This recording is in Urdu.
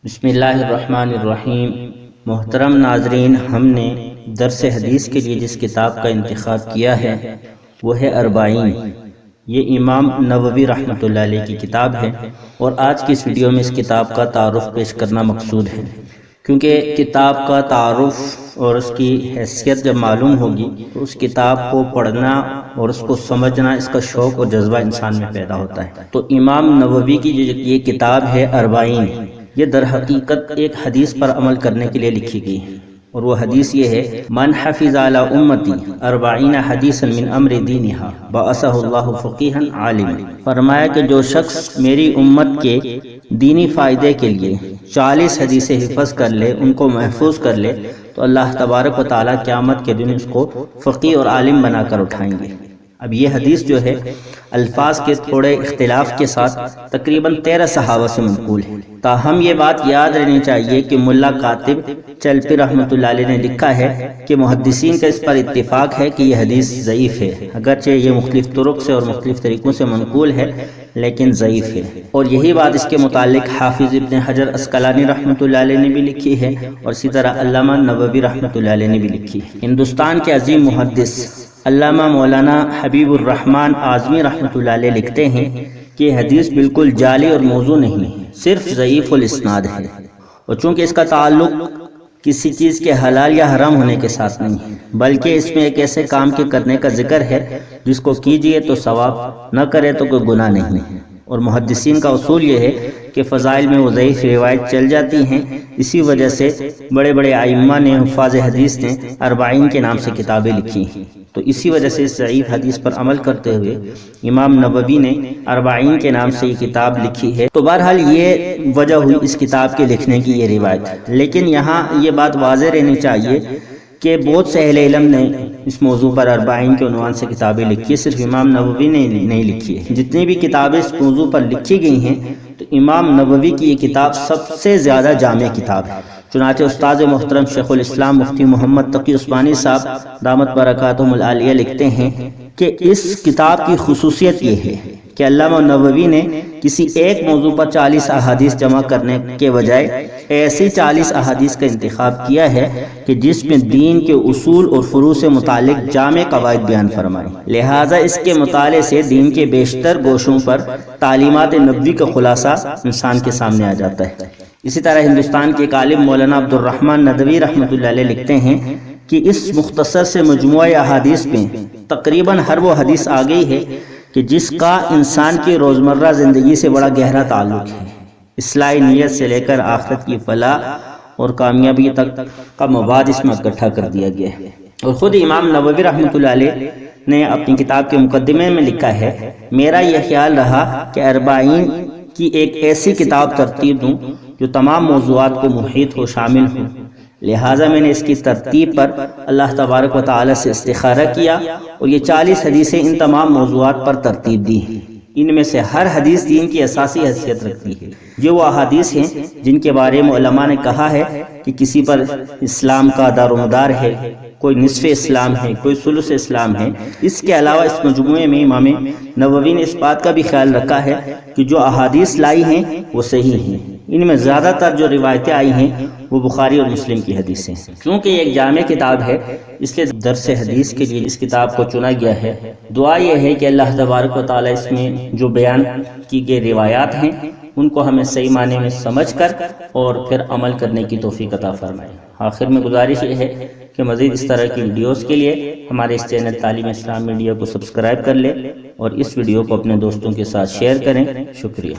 بسم اللہ الرحمن الرحیم۔ محترم ناظرین، ہم نے درس حدیث کے لیے جس کتاب کا انتخاب کیا ہے وہ ہے اربعین۔ یہ امام نووی رحمۃ اللہ علیہ کی کتاب ہے، اور آج کی اس ویڈیو میں اس کتاب کا تعارف پیش کرنا مقصود ہے، کیونکہ کتاب کا تعارف اور اس کی حیثیت جب معلوم ہوگی تو اس کتاب کو پڑھنا اور اس کو سمجھنا، اس کا شوق اور جذبہ انسان میں پیدا ہوتا ہے۔ تو امام نووی کی جو یہ کتاب ہے اربعین، یہ در حقیقت ایک حدیث پر عمل کرنے کے لیے لکھی گئی ہے، اور وہ حدیث یہ ہے: من حفظ علی امتی 40 حدیثا من امر دینہا بعثہ اللہ فقیہا عالما۔ فرمایا کہ جو شخص میری امت کے دینی فائدے کے لیے 40 حدیثیں حفظ کر لے، ان کو محفوظ کر لے، تو اللہ تبارک و تعالیٰ قیامت کے دن اس کو فقیہ اور عالم بنا کر اٹھائیں گے۔ اب یہ حدیث جو ہے الفاظ کے تھوڑے اختلاف کے ساتھ تقریباً 13 صحابہ سے منقول ہے، تاہم یہ بات یاد رہنی چاہیے کہ ملا کاتب چلپی رحمۃ اللہ علیہ نے لکھا ہے کہ محدثین کا اس پر اتفاق ہے کہ یہ حدیث ضعیف ہے، اگرچہ یہ مختلف طرق سے اور مختلف طریقوں سے منقول ہے لیکن ضعیف ہے۔ اور یہی بات اس کے متعلق حافظ ابن حجر عسقلانی رحمۃ اللہ علیہ نے بھی لکھی ہے، اور اسی طرح علامہ نووی رحمۃ اللہ علیہ نے بھی لکھی ہے۔ ہندوستان کے عظیم محدث علامہ مولانا حبیب الرحمن اعظمی رحمۃ اللہ علیہ لکھتے ہیں کہ یہ حدیث بالکل جعلی اور موضوع نہیں، صرف ضعیف الاسناد ہے، اور چونکہ اس کا تعلق کسی چیز کے حلال یا حرام ہونے کے ساتھ نہیں ہے، بلکہ اس میں ایک ایسے کام کے کرنے کا ذکر ہے جس کو کیجئے تو ثواب، نہ کرے تو کوئی گناہ نہیں ہے۔ اور محدثین کا اصول یہ ہے کہ فضائل میں وہ ضعیف روایت چل جاتی ہیں، اسی وجہ سے بڑے بڑے ائمہ نے، حفاظ حدیث نے اربعین کے نام سے کتابیں لکھی ہیں۔ تو اسی وجہ سے اس ضعیف حدیث پر عمل کرتے ہوئے امام نووی نے اربعین کے نام سے یہ کتاب لکھی ہے۔ تو بہرحال یہ وجہ ہوئی اس کتاب کے لکھنے کی، یہ روایت۔ لیکن یہاں یہ بات واضح رہنی چاہیے کہ بہت سے اہل علم نے اس موضوع پر اربعین کے عنوان سے کتابیں لکھی ہے، صرف امام نووی نے نہیں لکھی ہے۔ جتنی بھی کتابیں اس موضوع پر لکھی گئی ہیں تو امام نووی کی یہ کتاب سب سے زیادہ جامع کتاب ہے۔ چنانچہ استاد محترم شیخ الاسلام مفتی محمد تقی عثمانی صاحب دامت برکاتہم العالیہ لکھتے ہیں کہ اس کتاب کی خصوصیت یہ ہے کہ علامہ نووی نے کسی ایک موضوع پر 40 احادیث جمع کرنے کے بجائے ایسی 40 احادیث کا انتخاب کیا ہے کہ جس میں دین کے اصول اور فروع سے متعلق جامع قواعد بیان فرمائے، لہٰذا اس کے مطالعے سے دین کے بیشتر گوشوں پر تعلیمات نبوی کا خلاصہ انسان کے سامنے آ جاتا ہے۔ اسی طرح ہندوستان کے ایک عالم مولانا عبد الرحمن ندوی رحمۃ اللہ علیہ لکھتے ہیں کہ اس مختصر سے مجموعہ احادیث میں تقریباً ہر وہ حدیث آ گئی ہے کہ جس کا انسان کی روزمرہ زندگی سے بڑا گہرا تعلق ہے، اصلاح نیت سے لے کر آخرت کی فلاح اور کامیابی تک کا مواد اس میں اکٹھا کر دیا گیا ہے۔ اور خود امام نووی رحمۃ اللہ علیہ نے اپنی کتاب کے مقدمے میں لکھا ہے: میرا یہ خیال رہا کہ اربعین کی ایک ایسی کتاب ترتیب دوں جو تمام موضوعات کو محیط ہو، شامل ہو، لہٰذا میں نے اس کی ترتیب پر اللہ تبارک و تعالی سے استخارہ کیا، اور یہ 40 حدیثیں ان تمام موضوعات پر ترتیب دی ہیں۔ ان میں سے ہر حدیث دین کی اساسی حیثیت رکھتی ہے۔ یہ وہ احادیث ہیں جن کے بارے میں علماء نے کہا ہے کہ کسی پر اسلام کا دار و مدار ہے، کوئی نصف اسلام ہے، کوئی ثلث اسلام ہے۔ اس کے علاوہ اس مجموعے میں امام نووی نے اس بات کا بھی خیال رکھا ہے کہ جو احادیث لائی ہیں وہ صحیح ہیں۔ ان میں زیادہ تر جو روایتیں آئی ہیں وہ بخاری اور مسلم کی حدیثیں ہیں۔ کیونکہ یہ ایک جامع کتاب ہے، اس لیے درس حدیث کے لیے اس کتاب کو چنا گیا ہے۔ دعا یہ ہے کہ اللہ تبارک و تعالیٰ اس میں جو بیان کی گئی روایات ہیں ان کو ہمیں صحیح معنی میں سمجھ کر اور پھر عمل کرنے کی توفیق عطا فرمائے۔ آخر میں گزارش یہ ہے کہ مزید اس طرح کی ویڈیوز کے لیے ہمارے اس چینل تعلیم اسلام میڈیا کو سبسکرائب کر لیں، اور اس ویڈیو کو اپنے دوستوں کے ساتھ شیئر کریں۔ شکریہ۔